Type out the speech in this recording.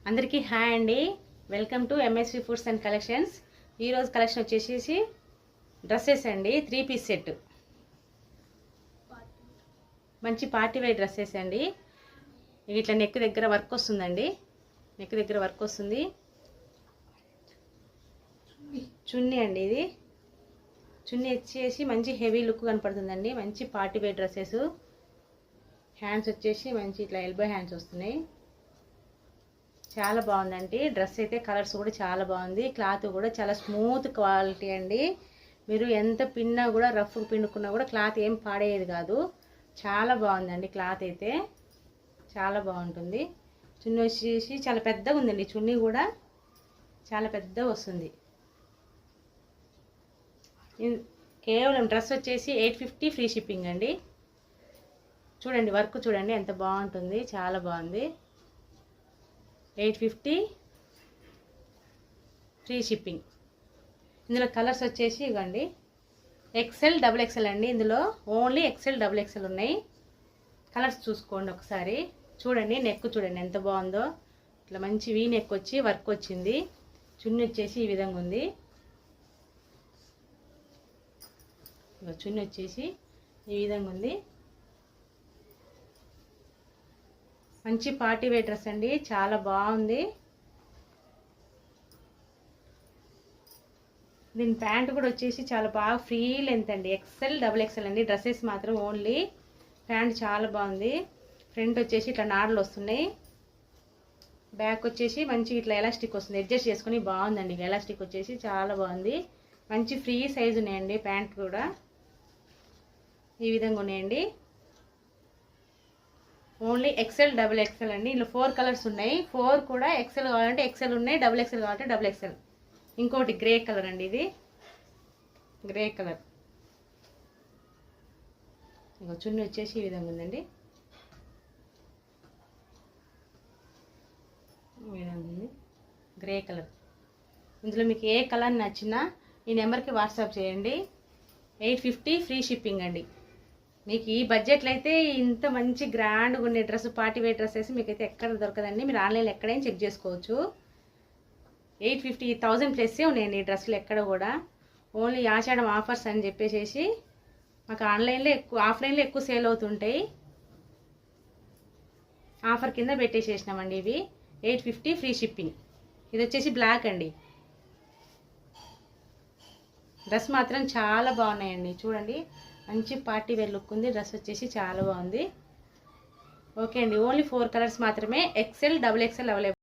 అందరికీ హాయ్ అండి. Welcome to MSV foods and collections. ఈరోజు కలెక్షన్ వచ్చేసి డ్రెస్సెస్ అండి. 3 పీస్ సెట్, మంచి పార్టీ వేర్ డ్రెస్సెస్ అండి. ఇట్లా నెక్ దగ్గర వర్క్ వస్తుందండి. నెక్ దగ్గర వర్క్ వస్తుంది. చున్నీ అండి, ఇది చున్నీ వచ్చేసి మంచి హెవీ లుక్ కనపడుతుందండి. మంచి పార్టీ వేర్ డ్రెస్సెస్. హ్యాండ్స్ వచ్చేసి మంచి ఇట్లా ఎల్బో హ్యాండ్స్ వస్తున్నాయి. చాలా బాగుందండి డ్రెస్ అయితే. కలర్స్ కూడా చాలా బాగుంది. క్లాత్ కూడా చాలా స్మూత్ క్వాలిటీ అండి. మీరు ఎంత పిన్నా కూడా రఫ్ పిండుకున్నా కూడా క్లాత్ ఏం పాడేది కాదు. చాలా బాగుందండి క్లాత్ అయితే, చాలా బాగుంటుంది. చున్నీ వచ్చేసి చాలా పెద్దగా ఉందండి. చున్నీ కూడా చాలా పెద్దగా వస్తుంది. కేవలం డ్రెస్ వచ్చేసి 850 ఫ్రీ షిప్పింగ్ అండి. చూడండి వర్క్ చూడండి ఎంత బాగుంటుంది, చాలా బాగుంది. 850 ఫ్రీ షిప్పింగ్. ఇందులో కలర్స్ వచ్చేసి ఇవ్వండి, ఎక్సెల్ డబుల్ ఎక్సెల్ అండి. ఇందులో ఓన్లీ ఎక్సెల్ డబుల్ ఎక్సెల్ ఉన్నాయి. కలర్స్ చూసుకోండి ఒకసారి. చూడండి నెక్ చూడండి ఎంత బాగుందో. ఇట్లా మంచి వీ నెక్ వచ్చి వర్క్ వచ్చింది. చున్నీ వచ్చేసి ఈ విధంగా ఉంది. చున్నీ వచ్చేసి ఈ విధంగా ఉంది. మంచి పార్టీ వేర్ డ్రెస్ అండి, చాలా బాగుంది. దీని ప్యాంట్ కూడా వచ్చేసి చాలా బాగా ఫ్రీ లెంత్ అండి. ఎక్సెల్ డబుల్ ఎక్సెల్ అండి. డ్రెస్సెస్ మాత్రం ఓన్లీ. ప్యాంట్ చాలా బాగుంది. ఫ్రంట్ వచ్చేసి ఇట్లా నాడలు వస్తున్నాయి. బ్యాక్ వచ్చేసి మంచి ఇట్లా ఎలాస్టిక్ వస్తుంది. అడ్జస్ట్ చేసుకుని బాగుందండి. ఎలాస్టిక్ వచ్చేసి చాలా బాగుంది. మంచి ఫ్రీ సైజు ఉన్నాయండి. ప్యాంట్ కూడా ఈ విధంగా ఉన్నాయండి. ఓన్లీ ఎక్సెల్ డబుల్ ఎక్సెల్ అండి. ఇందులో 4 కలర్స్ ఉన్నాయి. 4 కూడా ఎక్సెల్ కావాలంటే ఎక్సెల్ ఉన్నాయి, డబుల్ ఎక్సెల్ కావాలంటే డబుల్ ఎక్సెల్. ఇంకోటి గ్రే కలర్ అండి, ఇది గ్రే కలర్. ఇంకో చున్నీ వచ్చేసి ఈ విధంగా ఉందండి. ఈ విధంగా ఉంది గ్రే కలర్. ఇందులో మీకు ఏ కలర్ నచ్చినా ఈ నెంబర్కి వాట్సాప్ చేయండి. 850 ఫ్రీ షిప్పింగ్ అండి. మీకు ఈ బడ్జెట్లో అయితే ఇంత మంచి గ్రాండ్గా ఉండే డ్రెస్, పార్టీ వేర్ డ్రెస్సెస్ మీకైతే ఎక్కడ దొరకదండి. మీరు ఆన్లైన్లో ఎక్కడైనా చెక్ చేసుకోవచ్చు. 850 1000 ప్లస్సే ఉన్నాయండి ఈ డ్రెస్సులు ఎక్కడ కూడా. ఓన్లీ ఆషాఢం ఆఫర్స్ అని చెప్పేసి మాకు ఆన్లైన్లో ఎక్కువ, ఆఫ్లైన్లో ఎక్కువ సేల్ అవుతుంటాయి. ఆఫర్ కింద పెట్టేసేసినామండి ఇవి. 850 ఫ్రీ షిప్పింగ్. ఇది వచ్చేసి బ్లాక్ అండి. డ్రెస్ మాత్రం చాలా బాగున్నాయండి. చూడండి మంచి పార్టీ వేర్ లుక్ ఉంది. డ్రెస్ వచ్చేసి చాలా బాగుంది. ఓకే అండి. ఓన్లీ 4 కలర్స్ మాత్రమే. XL double XL available.